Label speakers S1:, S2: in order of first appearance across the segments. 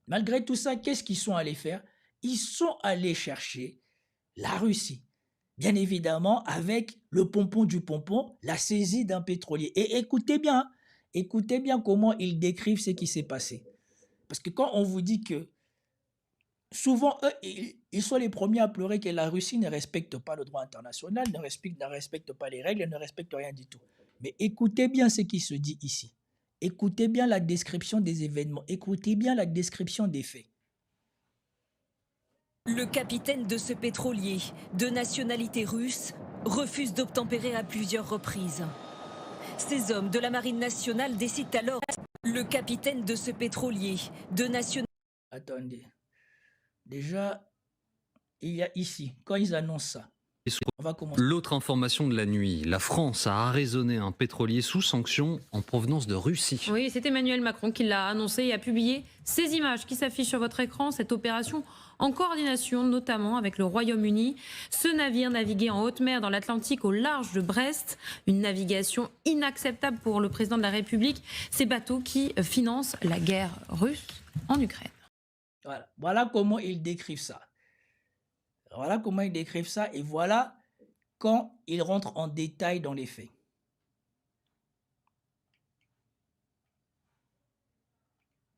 S1: Malgré tout ça, qu'est-ce qu'ils sont allés faire? Ils sont allés chercher la Russie. Bien évidemment, avec le pompon du pompon, la saisie d'un pétrolier. Et écoutez bien comment ils décrivent ce qui s'est passé. Parce que quand on vous dit que souvent, eux, ils sont les premiers à pleurer que la Russie ne respecte pas le droit international, ne respecte pas les règles, ne respecte rien du tout. Mais écoutez bien ce qui se dit ici. Écoutez bien la description des événements. Écoutez bien la description des faits.
S2: Le capitaine de ce pétrolier, de nationalité russe, refuse d'obtempérer à plusieurs reprises. Ces hommes de la marine nationale décident alors. Le capitaine de ce pétrolier, de nationalité.
S1: Attendez. Déjà, il y a ici, quand ils annoncent ça, on va commencer.
S3: L'autre information de la nuit, la France a arraisonné un pétrolier sous sanction en provenance de Russie.
S4: Oui, c'est Emmanuel Macron qui l'a annoncé et a publié ces images qui s'affichent sur votre écran. Cette opération en coordination notamment avec le Royaume-Uni. Ce navire naviguait en haute mer dans l'Atlantique au large de Brest. Une navigation inacceptable pour le président de la République. Ces bateaux qui financent la guerre russe en Ukraine.
S1: Voilà comment ils décrivent ça. Voilà comment ils décrivent ça et voilà quand ils rentrent en détail dans les faits.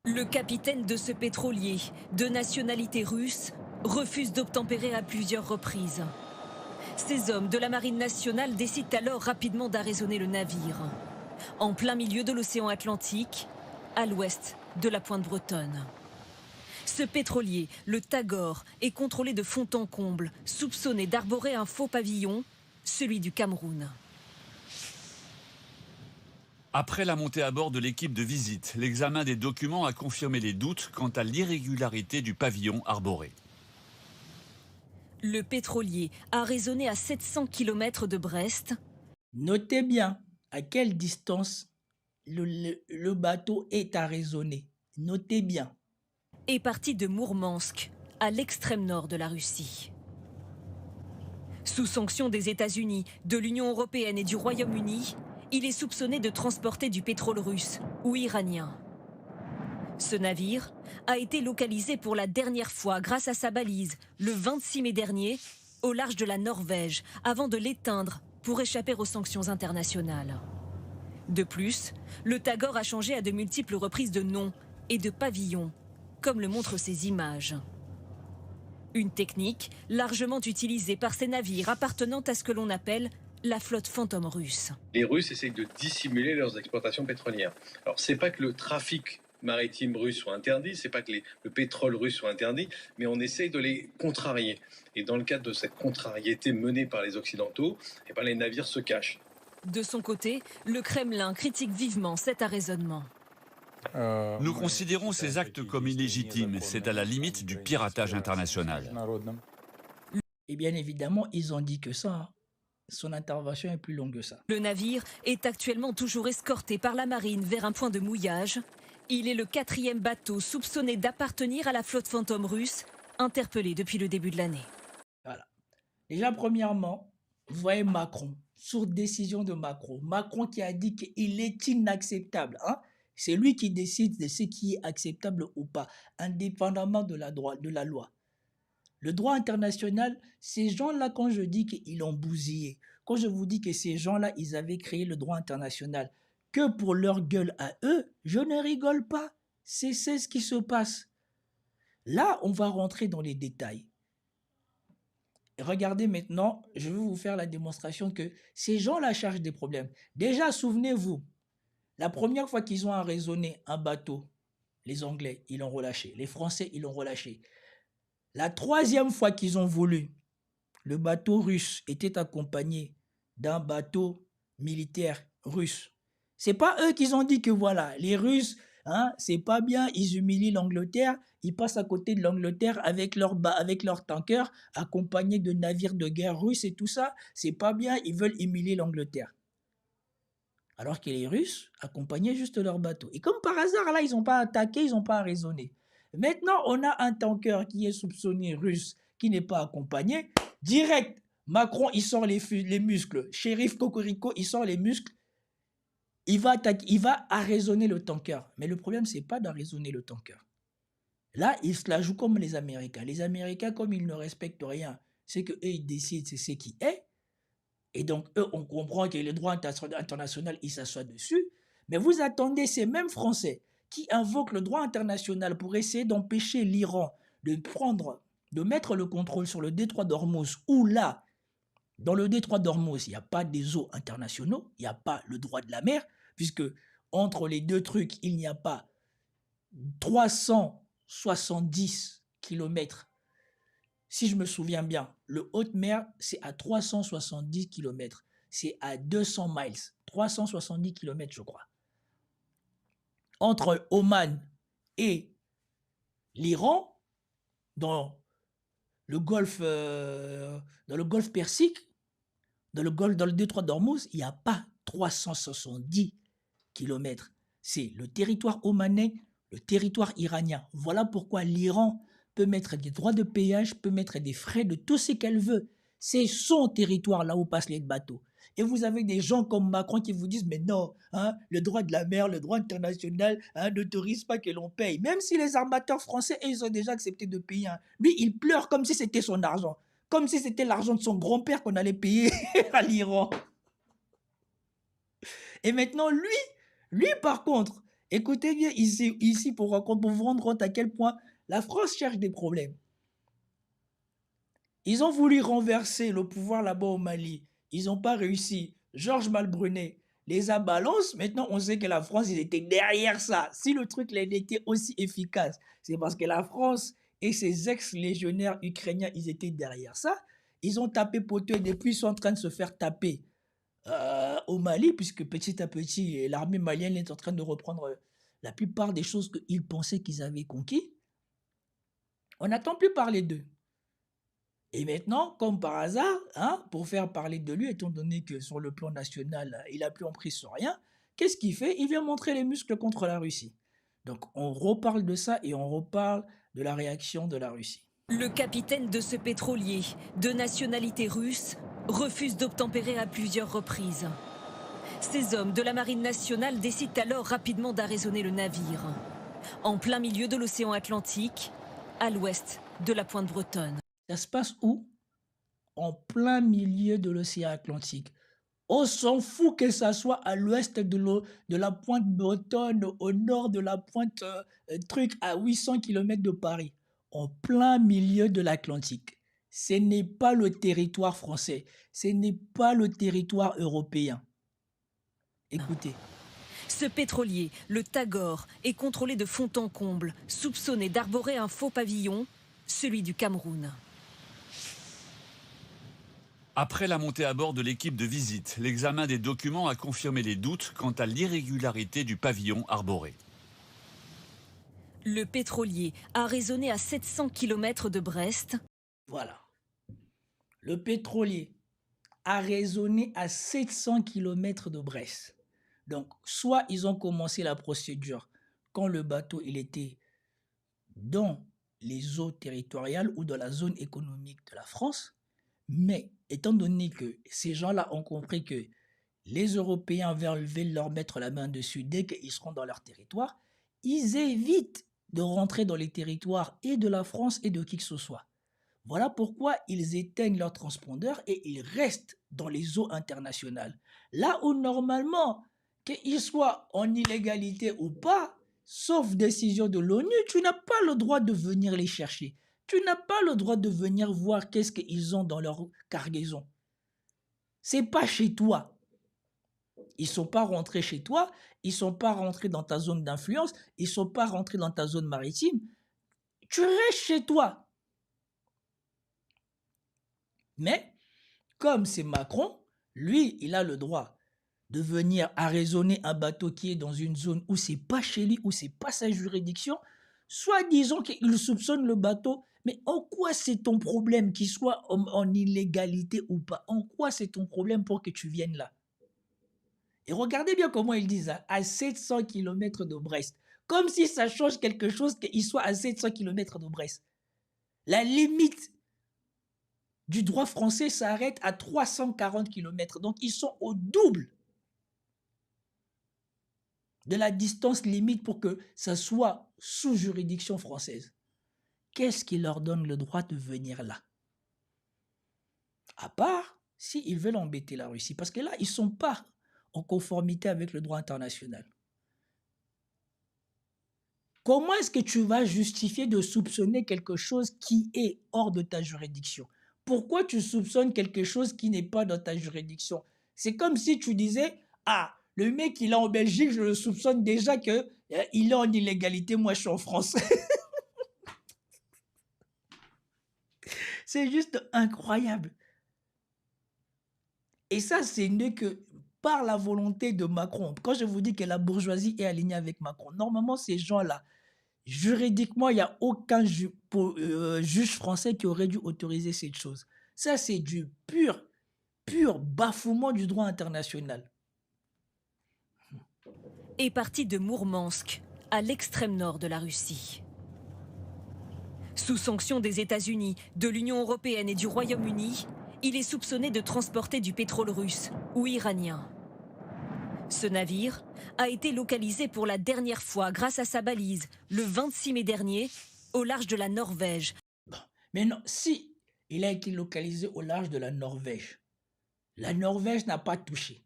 S2: Le capitaine de ce pétrolier, de nationalité russe, refuse d'obtempérer à plusieurs reprises. Ces hommes de la marine nationale décident alors rapidement d'arraisonner le navire. En plein milieu de l'océan Atlantique, à l'ouest de la pointe bretonne. Ce pétrolier, le Tagore, est contrôlé de fond en comble, soupçonné d'arborer un faux pavillon, celui du Cameroun.
S5: Après la montée à bord de l'équipe de visite, l'examen des documents a confirmé les doutes quant à l'irrégularité du pavillon arboré.
S2: Le pétrolier a raisonné à 700 km de Brest.
S1: Notez bien à quelle distance le bateau est arraisonné. Notez bien.
S2: Est parti de Mourmansk, à l'extrême nord de la Russie. Sous sanction des États-Unis, de l'Union européenne et du Royaume-Uni, il est soupçonné de transporter du pétrole russe ou iranien. Ce navire a été localisé pour la dernière fois grâce à sa balise le 26 mai dernier au large de la Norvège avant de l'éteindre pour échapper aux sanctions internationales. De plus, le Tagore a changé à de multiples reprises de nom et de pavillon, comme le montrent ces images. Une technique largement utilisée par ces navires appartenant à ce que l'on appelle la flotte fantôme russe.
S6: Les Russes essayent de dissimuler leurs exportations pétrolières. Alors, c'est pas que le trafic maritime russe soit interdit, c'est pas que le pétrole russe soit interdit, mais on essaye de les contrarier. Et dans le cadre de cette contrariété menée par les Occidentaux, les navires se cachent.
S2: De son côté, le Kremlin critique vivement cet arraisonnement.
S5: Nous considérons ces actes comme illégitimes. C'est à la limite du piratage international.
S1: Et bien évidemment, ils ont dit que ça. Hein. Son intervention est plus longue que ça.
S2: Le navire est actuellement toujours escorté par la marine vers un point de mouillage. Il est le 4e bateau soupçonné d'appartenir à la flotte fantôme russe, interpellé depuis le début de l'année.
S1: Voilà. Déjà, premièrement, vous voyez Macron, sur décision de Macron. Macron qui a dit qu'il est inacceptable. Hein? C'est lui qui décide de ce qui est acceptable ou pas, indépendamment de la loi. Le droit international, ces gens-là, quand je dis qu'ils l'ont bousillé, quand je vous dis que ces gens-là, ils avaient créé le droit international, que pour leur gueule à eux, je ne rigole pas. C'est ce qui se passe. Là, on va rentrer dans les détails. Regardez maintenant, je vais vous faire la démonstration que ces gens-là cherchent des problèmes. Déjà, souvenez-vous, la première fois qu'ils ont arraisonné un bateau, les Anglais, ils l'ont relâché. Les Français, ils l'ont relâché. La troisième fois qu'ils ont voulu, le bateau russe était accompagné d'un bateau militaire russe. C'est pas eux qui ont dit que voilà, les Russes, hein, c'est pas bien, ils humilient l'Angleterre, ils passent à côté de l'Angleterre avec leurs tankers accompagnés de navires de guerre russes et tout ça, c'est pas bien, ils veulent humilier l'Angleterre. Alors que les Russes accompagnaient juste leur bateau. Et comme par hasard, là, ils n'ont pas attaqué, ils n'ont pas raisonné. Maintenant, on a un tanker qui est soupçonné russe, qui n'est pas accompagné. Direct, Macron, il sort les muscles. Shérif Cocorico, il sort les muscles. Il va arraisonner le tanker. Mais le problème, ce n'est pas d'arraisonner le tanker. Là, ils se la jouent comme les Américains. Les Américains, comme ils ne respectent rien, c'est qu'eux, ils décident, c'est ce qui est. Et donc, eux, on comprend que le droit international, ils s'assoient dessus. Mais vous attendez ces mêmes Français qui invoquent le droit international pour essayer d'empêcher l'Iran de mettre le contrôle sur le détroit d'Ormuz, où là, dans le détroit d'Ormuz, il n'y a pas des eaux internationaux, il n'y a pas le droit de la mer, puisque entre les deux trucs, il n'y a pas 370 kilomètres. Si je me souviens bien, le haute mer, c'est à 370 kilomètres. C'est à 200 miles. 370 kilomètres, je crois. Entre Oman et l'Iran, dans le golfe Persique, dans le détroit d'Ormuz, il n'y a pas 370 kilomètres. C'est le territoire omanais, le territoire iranien. Voilà pourquoi l'Iran peut mettre des droits de péage, peut mettre des frais de tout ce qu'elle veut. C'est son territoire là où passent les bateaux. Et vous avez des gens comme Macron qui vous disent mais non, hein, le droit de la mer, le droit international n'autorise pas que l'on paye. Même si les armateurs français, ils ont déjà accepté de payer. Hein. Lui, il pleure comme si c'était son argent. Comme si c'était l'argent de son grand-père qu'on allait payer à l'Iran. Et maintenant, lui par contre, écoutez bien ici pour vous rendre compte à quel point la France cherche des problèmes. Ils ont voulu renverser le pouvoir là-bas au Mali. Ils n'ont pas réussi. Georges Malbrunet les a balancés. Maintenant, on sait que la France, ils étaient derrière ça. Si le truc était aussi efficace, c'est parce que la France et ses ex-légionnaires ukrainiens, ils étaient derrière ça. Ils ont tapé poteau et depuis, ils sont en train de se faire taper au Mali, puisque petit à petit, l'armée malienne est en train de reprendre la plupart des choses qu'ils pensaient qu'ils avaient conquis. On n'entend plus parler d'eux. Et maintenant, comme par hasard, hein, pour faire parler de lui, étant donné que sur le plan national, il n'a plus en prise sur rien, qu'est-ce qu'il fait? Il vient montrer les muscles contre la Russie. Donc on reparle de ça et on reparle de la réaction de la Russie.
S2: Le capitaine de ce pétrolier, de nationalité russe, refuse d'obtempérer à plusieurs reprises. Ces hommes de la Marine nationale décident alors rapidement d'arraisonner le navire. En plein milieu de l'océan Atlantique, à l'ouest de la pointe bretonne.
S1: Ça se passe où? En plein milieu de l'océan Atlantique. On s'en fout que ça soit à l'ouest de la pointe bretonne, au nord de la pointe à 800 km de Paris. En plein milieu de l'Atlantique. Ce n'est pas le territoire français. Ce n'est pas le territoire européen. Écoutez.
S2: Ce pétrolier, le Tagore, est contrôlé de fond en comble, soupçonné d'arborer un faux pavillon, celui du Cameroun.
S5: Après la montée à bord de l'équipe de visite, l'examen des documents a confirmé les doutes quant à l'irrégularité du pavillon arboré.
S2: Le pétrolier a raisonné à 700 km de Brest.
S1: Voilà. Le pétrolier a raisonné à 700 km de Brest. Donc, soit ils ont commencé la procédure quand le bateau il était dans les eaux territoriales ou dans la zone économique de la France, mais étant donné que ces gens-là ont compris que les Européens veulent leur mettre la main dessus dès qu'ils seront dans leur territoire, ils évitent de rentrer dans les territoires et de la France et de qui que ce soit. Voilà pourquoi ils éteignent leur transpondeur et ils restent dans les eaux internationales. Là où normalement, qu'ils soient en illégalité ou pas, sauf décision de l'ONU, tu n'as pas le droit de venir les chercher. Tu n'as pas le droit de venir voir qu'est-ce qu'ils ont dans leur cargaison. C'est pas chez toi. Ils ne sont pas rentrés chez toi, ils ne sont pas rentrés dans ta zone d'influence, ils ne sont pas rentrés dans ta zone maritime. Tu restes chez toi. Mais, comme c'est Macron, lui, il a le droit de venir arraisonner un bateau qui est dans une zone où c'est pas chez lui, où c'est pas sa juridiction, soit disons qu'il soupçonne le bateau, mais en quoi c'est ton problème qu'il soit en illégalité ou pas? En quoi c'est ton problème pour que tu viennes là? Et regardez bien comment ils disent, hein, à 700 km de Brest. Comme si ça change quelque chose qu'il soit à 700 km de Brest. La limite du droit français s'arrête à 340 km. Donc, ils sont au double de la distance limite pour que ça soit sous juridiction française. qu'est-ce qui leur donne le droit de venir là? À part s'ils veulent embêter la Russie. Parce que là, ils ne sont pas en conformité avec le droit international. Comment est-ce que tu vas justifier de soupçonner quelque chose qui est hors de ta juridiction? Pourquoi tu soupçonnes quelque chose qui n'est pas dans ta juridiction? C'est comme si tu disais, ah, le mec, il est en Belgique, je le soupçonne déjà qu'il est en illégalité, moi je suis en France. C'est juste incroyable. Et ça, c'est né que par la volonté de Macron. Quand je vous dis que la bourgeoisie est alignée avec Macron, normalement, ces gens-là, juridiquement, il n'y a aucun juge français qui aurait dû autoriser cette chose. Ça, c'est du pur bafouement du droit international.
S2: Est parti de Mourmansk, à l'extrême nord de la Russie. Sous sanction des États-Unis, de l'Union européenne et du Royaume-Uni, il est soupçonné de transporter du pétrole russe ou iranien. Ce navire a été localisé pour la dernière fois grâce à sa balise le 26 mai dernier au large de la Norvège.
S1: Bon. Mais non, si il a été localisé au large de la Norvège n'a pas touché.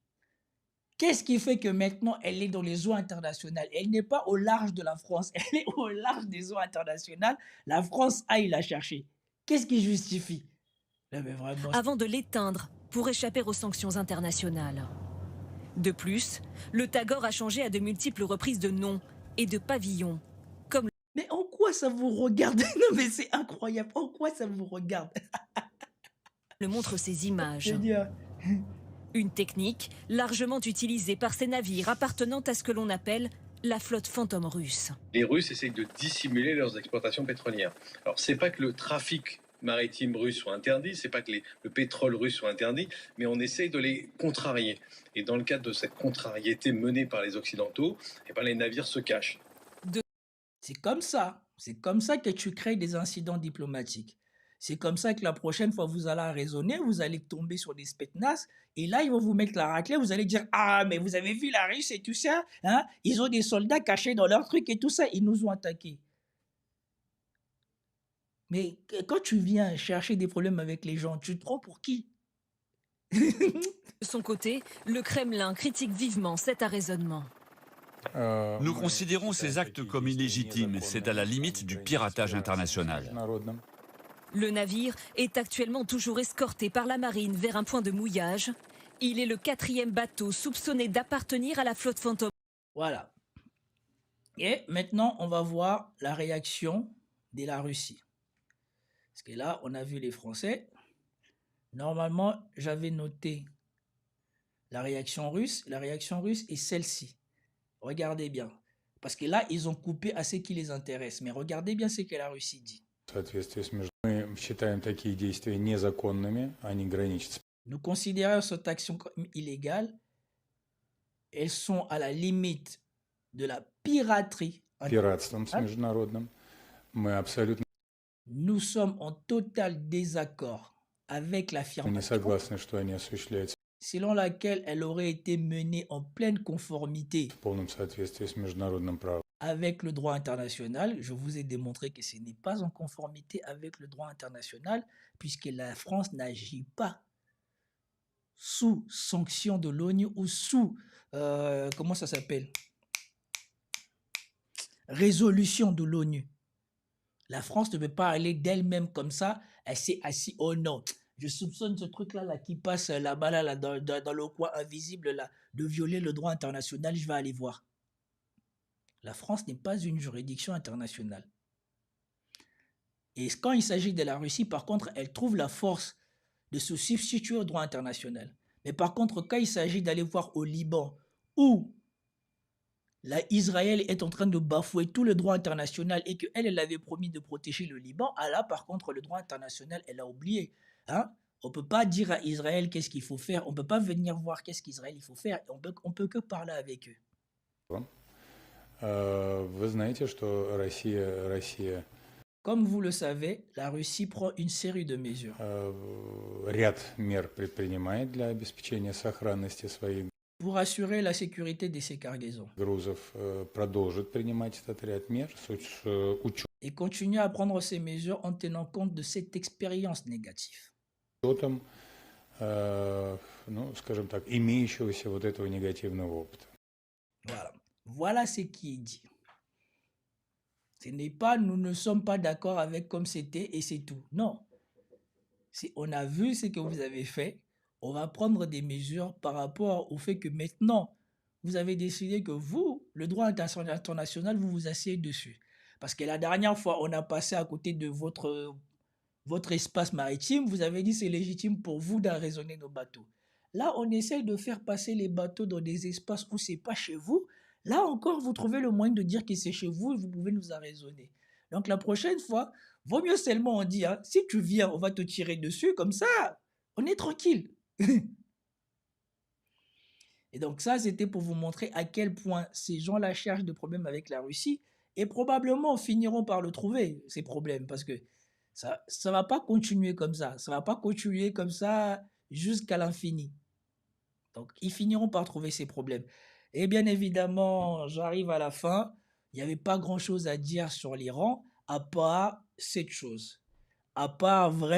S1: Qu'est-ce qui fait que maintenant elle est dans les eaux internationales? Elle n'est pas au large de la France, elle est au large des eaux internationales. La France aille la chercher. Qu'est-ce qui justifie? Là, mais vraiment,
S2: avant de l'éteindre pour échapper aux sanctions internationales. De plus, le Tagore a changé à de multiples reprises de nom et de pavillon.
S1: Mais en quoi ça vous regarde? Non mais c'est incroyable, en quoi ça vous regarde?
S2: Le montre ces images.
S1: Je veux dire,
S2: Une technique largement utilisée par ces navires appartenant à ce que l'on appelle la flotte fantôme russe.
S6: Les Russes essayent de dissimuler leurs exportations pétrolières. Alors, c'est pas que le trafic maritime russe soit interdit, c'est pas que le pétrole russe soit interdit, mais on essaye de les contrarier. Et dans le cadre de cette contrariété menée par les Occidentaux, eh ben, les navires se cachent.
S1: c'est comme ça que tu crées des incidents diplomatiques. C'est comme ça que la prochaine fois vous allez raisonner, vous allez tomber sur des spetsnaz, et là ils vont vous mettre la raclée, vous allez dire, ah mais vous avez vu la Russie et tout ça, hein? Ils ont des soldats cachés dans leur truc et tout ça, ils nous ont attaqués. Mais quand tu viens chercher des problèmes avec les gens, tu te prends pour qui?
S2: De son côté, le Kremlin critique vivement cet arraisonnement.
S5: Nous considérons ces actes comme illégitimes. C'est à la limite du piratage international.
S2: Le navire est actuellement toujours escorté par la marine vers un point de mouillage. Il est le 4e bateau soupçonné d'appartenir à la flotte fantôme.
S1: Voilà. Et maintenant, on va voir la réaction de la Russie. Parce que là, on a vu les Français. Normalement, j'avais noté la réaction russe. La réaction russe est celle-ci. Regardez bien. Parce que là, ils ont coupé à ce qui les intéresse. Mais regardez bien ce que la Russie dit. Nous considérons cette action comme illégale. Elles sont à la limite de la piraterie. Nous sommes en total désaccord avec l'affirmation selon laquelle elle aurait été menée en pleine conformité avec le droit international. Je vous ai démontré que ce n'est pas en conformité avec le droit international puisque la France n'agit pas sous sanction de l'ONU ou sous, comment ça s'appelle, résolution de l'ONU. La France ne peut pas aller d'elle-même comme ça, elle s'est assise, oh non, je soupçonne ce truc-là là, qui passe là-bas, là, dans le coin invisible, là, de violer le droit international, je vais aller voir. La France n'est pas une juridiction internationale. Et quand il s'agit de la Russie, par contre, elle trouve la force de se substituer au droit international. Mais par contre, quand il s'agit d'aller voir au Liban, où Israël est en train de bafouer tout le droit international et qu'elle avait promis de protéger le Liban, ah là, par contre, le droit international, elle a oublié. Hein? On ne peut pas dire à Israël qu'est-ce qu'il faut faire. On ne peut pas venir voir qu'est-ce qu'Israël il faut faire. On peut que parler avec eux. Comme vous le savez, la Russie prend une série de mesures. Pour assurer la sécurité de ses cargaisons. et continuer à prendre ces mesures en tenant compte de cette expérience négative.
S7: Учетом, ну, скажем так, имеющегося вот этого негативного опыта.
S1: Voilà. Voilà ce qui est dit. Ce n'est pas nous ne sommes pas d'accord avec comme c'était et c'est tout. Non. On a vu ce que vous avez fait. On va prendre des mesures par rapport au fait que maintenant, vous avez décidé que vous, le droit international, vous vous asseyez dessus. Parce que la dernière fois, on a passé à côté de votre espace maritime. Vous avez dit c'est légitime pour vous d'arraisonner nos bateaux. Là, on essaye de faire passer les bateaux dans des espaces où c'est pas chez vous. Là encore, vous trouvez le moyen de dire que c'est chez vous et vous pouvez nous arraisonner. Donc la prochaine fois, vaut mieux seulement on dit, hein, si tu viens, on va te tirer dessus, comme ça, on est tranquille. Et donc ça, c'était pour vous montrer à quel point ces gens-là cherchent des problèmes avec la Russie et probablement finiront par le trouver, ces problèmes, parce que ça ne va pas continuer comme ça. Ça ne va pas continuer comme ça jusqu'à l'infini. Donc, ils finiront par trouver ces problèmes. Et bien évidemment, j'arrive à la fin. Il n'y avait pas grand-chose à dire sur l'Iran, à part cette chose. À part vraiment